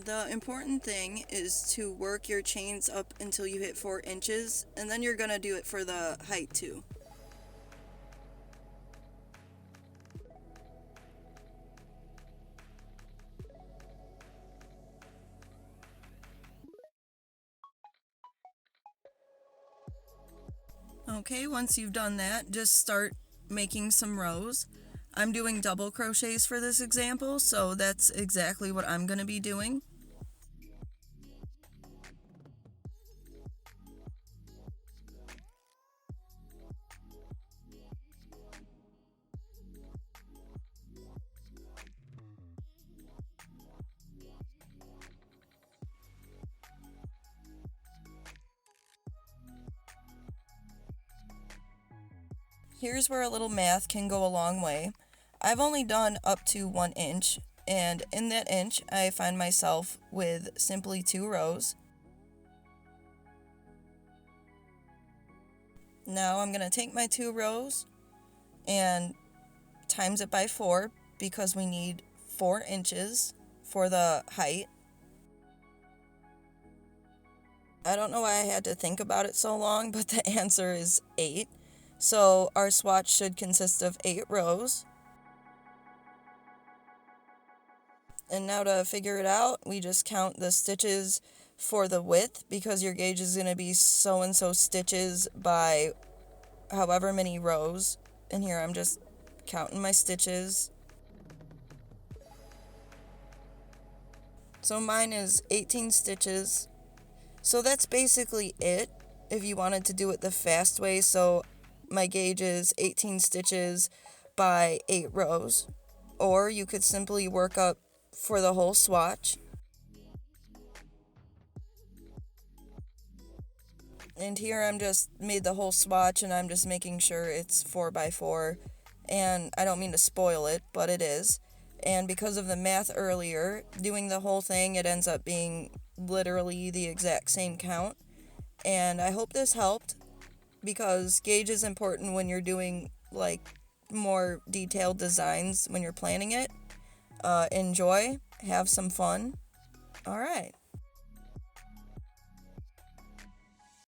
The important thing is to work your chains up until you hit 4 inches, and then you're gonna do it for the height too. Okay, once you've done that, just start making some rows. I'm doing double crochets for this example, so that's exactly what I'm going to be doing. Here's where a little math can go a long way. I've only done up to 1 inch, and in that inch I find myself with simply 2 rows. Now I'm going to take my 2 rows and times it by 4 because we need 4 inches for the height. I don't know why I had to think about it so long, but the answer is 8. So our swatch should consist of 8 rows. And now to figure it out, we just count the stitches for the width because your gauge is going to be so and so stitches by however many rows. And here I'm just counting my stitches. So mine is 18 stitches. So that's basically it if you wanted to do it the fast way. So my gauge is 18 stitches by 8 rows. Or you could simply work up for the whole swatch. And here I'm just made the whole swatch and I'm just making sure it's 4 by 4. And I don't mean to spoil it, but it is. And because of the math earlier, doing the whole thing, it ends up being literally the exact same count. And I hope this helped because gauge is important when you're doing like more detailed designs when you're planning it. Enjoy, have some fun. All right.